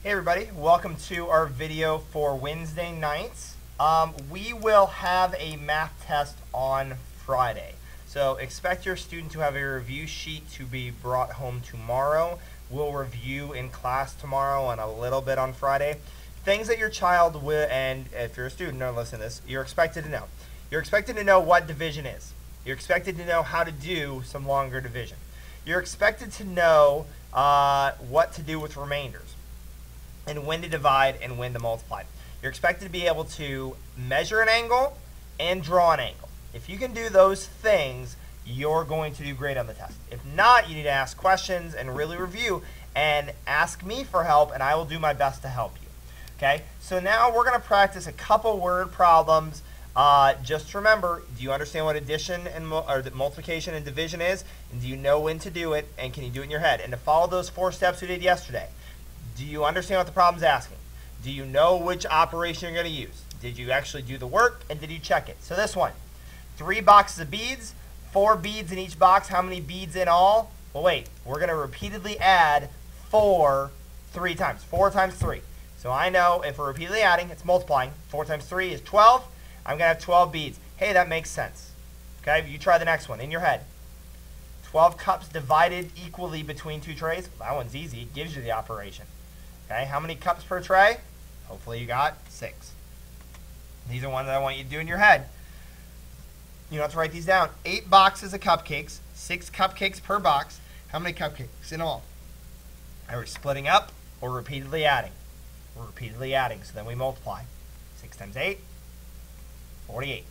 Hey everybody, welcome to our video for Wednesday nights. We will have a math test on Friday. So expect your student to have a review sheet to be brought home tomorrow. We'll review in class tomorrow and a little bit on Friday. Things that your child will, and if you're a student, don't listen to this, you're expected to know. You're expected to know what division is. You're expected to know how to do some longer division. You're expected to know what to do with remainders, and when to divide and when to multiply. You're expected to be able to measure an angle and draw an angle. If you can do those things, you're going to do great on the test. If not, you need to ask questions and really review and ask me for help, and I will do my best to help you. Okay, so now we're going to practice a couple word problems. Just remember, do you understand what addition and multiplication and division is? And do you know when to do it? And can you do it in your head? And to follow those 4 steps we did yesterday. Do you understand what the problem's asking? Do you know which operation you're going to use? Did you actually do the work, and did you check it? So this one, 3 boxes of beads, 4 beads in each box. How many beads in all? Well, wait, we're going to repeatedly add 4 3 times. 4 times 3. So I know if we're repeatedly adding, it's multiplying. 4 times 3 is 12. I'm going to have 12 beads. Hey, that makes sense. Okay, you try the next one in your head. 12 cups divided equally between 2 trays. That one's easy. It gives you the operation. Okay, how many cups per tray? Hopefully you got 6. These are ones that I want you to do in your head. You don't have to write these down. 8 boxes of cupcakes, 6 cupcakes per box. How many cupcakes in all? Are we splitting up or repeatedly adding? We're repeatedly adding, so then we multiply. 6 times 8, 48.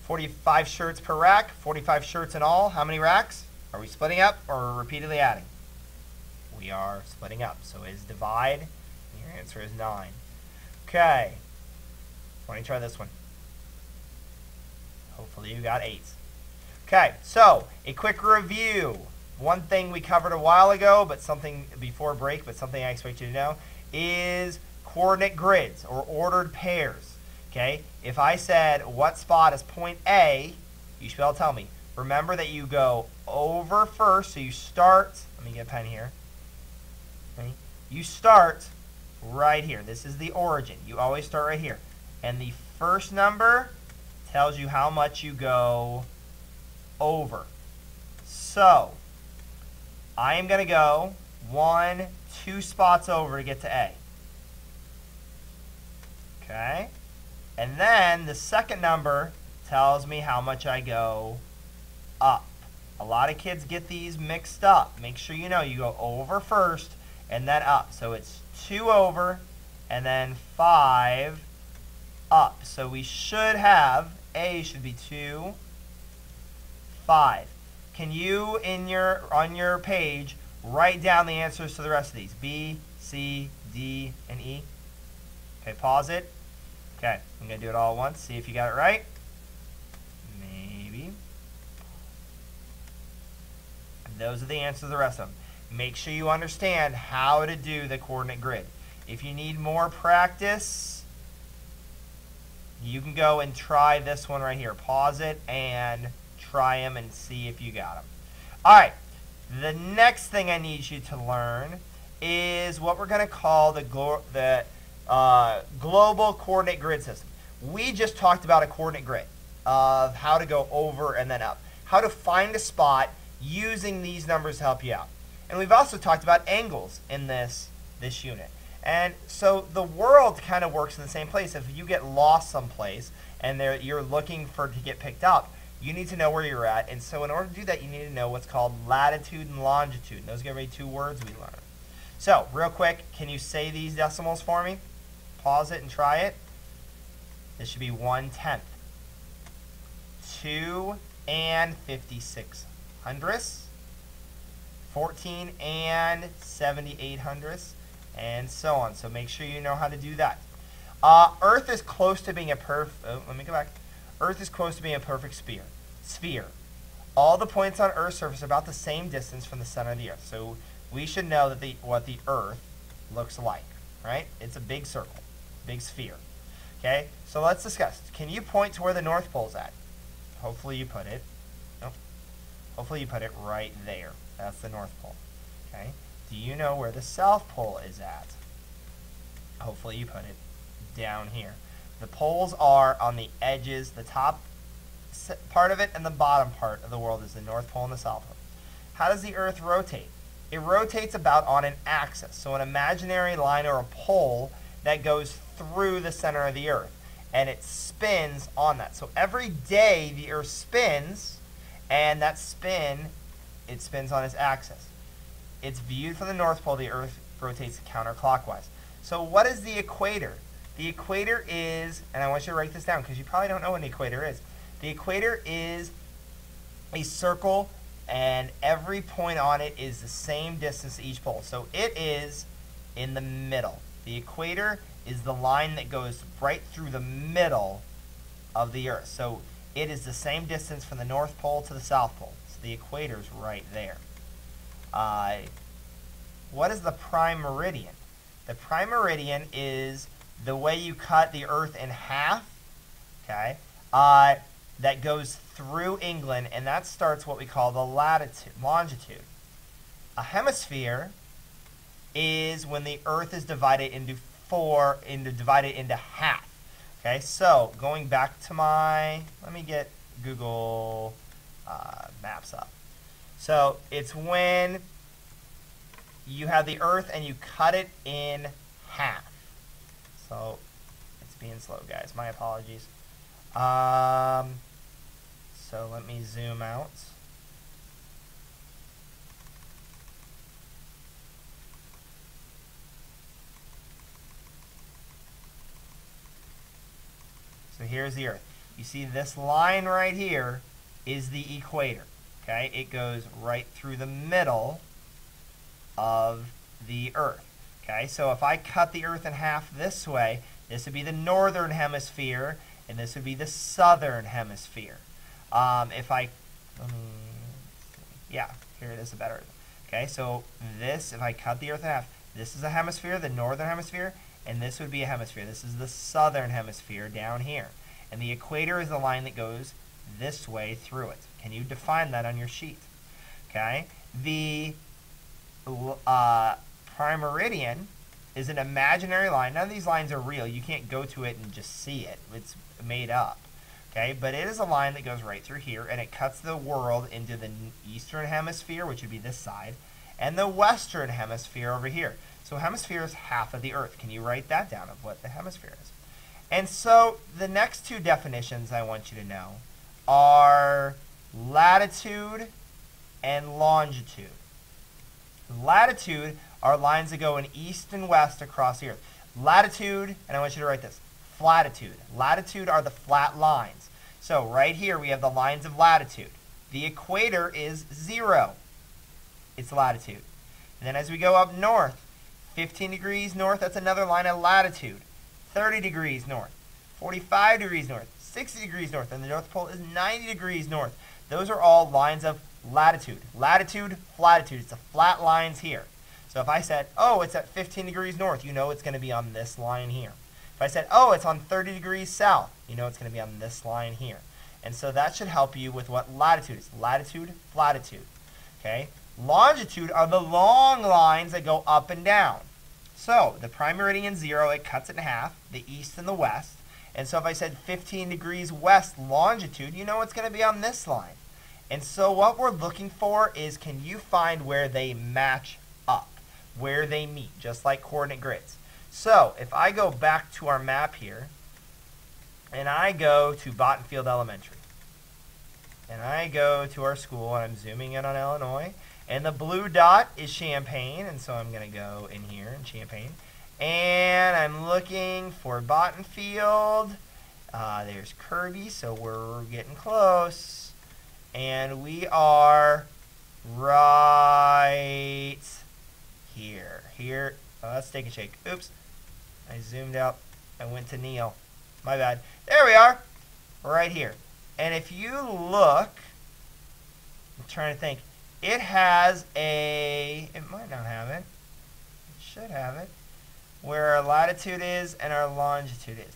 45 shirts per rack, 45 shirts in all. How many racks? Are we splitting up or repeatedly adding? We are splitting up. So is divide, and your answer is 9. Okay. Why don't you try this one? Hopefully you got 8. Okay, so a quick review. One thing we covered a while ago, but something before break, but something I expect you to know, is coordinate grids or ordered pairs. Okay, if I said what spot is point A, you should be able to tell me. Remember that you go over first, so you start, let me get a pen here. Okay. You start right here. This is the origin. You always start right here. And the first number tells you how much you go over. So, I am going to go 1, 2 spots over to get to A. Okay? And then the second number tells me how much I go up. A lot of kids get these mixed up. Make sure you know you go over first and then up. So it's 2 over and then 5 up. So we should have, A should be 2, 5. Can you, on your page, write down the answers to the rest of these? B, C, D, and E. Okay, pause it. Okay, I'm going to do it all at once. See if you got it right. Maybe. Those are the answers to the rest of them. Make sure you understand how to do the coordinate grid. If you need more practice, you can go and try this one right here. Pause it and try them and see if you got them. All right, the next thing I need you to learn is what we're going to call the global coordinate grid system. We just talked about a coordinate grid of how to go over and then up, how to find a spot using these numbers to help you out. And we've also talked about angles in this unit. And so the world kind of works in the same place. If you get lost someplace and you're looking to get picked up, you need to know where you're at. And so in order to do that, you need to know what's called latitude and longitude. And those are going to be 2 words we learned. So real quick, can you say these decimals for me? Pause it and try it. This should be 1/10. 2 and 56 hundredths. 14 and 78 hundredths, and so on. So make sure you know how to do that. Earth is close to being a Earth is close to being a perfect sphere. All the points on Earth's surface are about the same distance from the center of the Earth. So we should know that what the Earth looks like, right? It's a big circle, big sphere. Okay, so let's discuss. Can you point to where the North Pole is at? Hopefully you put it. Nope. Hopefully you put it right there. That's the North Pole. Okay. Do you know where the South Pole is at? Hopefully you put it down here. The poles are on the edges. The top part of it and the bottom part of the world is the North Pole and the South Pole. How does the Earth rotate? It rotates about on an axis, so an imaginary line or a pole that goes through the center of the Earth, and it spins on that. So every day the Earth spins, and that spin, it spins on its axis. It's viewed from the North Pole. The Earth rotates counterclockwise. So what is the equator? The equator is, and I want you to write this down because you probably don't know what an equator is. The equator is a circle, and every point on it is the same distance to each pole. So it is in the middle. The equator is the line that goes right through the middle of the Earth. So it is the same distance from the North Pole to the South Pole. So the equator is right there. What is the prime meridian? The prime meridian is the way you cut the Earth in half, okay, that goes through England, and that starts what we call the longitude. A hemisphere is when the Earth is divided into half. Okay, so going back to let me get Google Maps up. So it's when you have the Earth and you cut it in half. So it's being slow, guys. My apologies. So let me zoom out. So here's the Earth. You see this line right here is the equator. Okay, it goes right through the middle of the Earth. Okay, so if I cut the Earth in half this way, this would be the northern hemisphere, and this would be the southern hemisphere. Yeah, here it is, a better. Okay, so this, if I cut the Earth in half, this is a hemisphere, the northern hemisphere, and this would be a hemisphere. This is the southern hemisphere down here. And the equator is the line that goes this way through it. Can you define that on your sheet? Okay, the prime meridian is an imaginary line. None of these lines are real. You can't go to it and just see it. It's made up. Okay, but it is a line that goes right through here, and it cuts the world into the eastern hemisphere, which would be this side, and the western hemisphere over here. So hemisphere is half of the Earth. Can you write that down of what the hemisphere is? And so the next two definitions I want you to know are latitude and longitude. Latitude are lines that go in east and west across the Earth. Latitude, and I want you to write this, flatitude. Latitude are the flat lines. So right here we have the lines of latitude. The equator is 0. It's latitude. And then as we go up north, 15 degrees north, that's another line of latitude. 30 degrees north, 45 degrees north, 60 degrees north, and the North Pole is 90 degrees north. Those are all lines of latitude. Latitude, flatitude. It's the flat lines here. So if I said, oh, it's at 15 degrees north, you know it's going to be on this line here. If I said, oh, it's on 30 degrees south, you know it's going to be on this line here. And so that should help you with what latitude is. Latitude, flatitude. Okay? Longitude are the long lines that go up and down. So the prime meridian 0, it cuts it in half, the east and the west. And so if I said 15 degrees west longitude, you know it's going to be on this line. And so what we're looking for is, can you find where they match up, where they meet, just like coordinate grids. So if I go back to our map here, and I go to Bottenfield Elementary, and I go to our school, and I'm zooming in on Illinois, and the blue dot is Champaign, and so I'm going to go in here in Champaign, and I'm looking for Bottenfield. There's Kirby, so we're getting close, and we are right here. Let's take a shake. Oops, I zoomed out. I went to Neil. My bad. There we are, right here. And if you look, I'm trying to think, it has it might not have it. It should have it. Where our latitude is and our longitude is.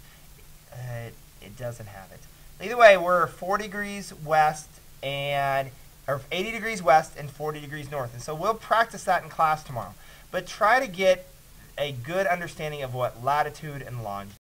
It doesn't have it. Either way, we're 4 degrees west and or 80 degrees west and 40 degrees north. And so we'll practice that in class tomorrow. But try to get a good understanding of what latitude and longitude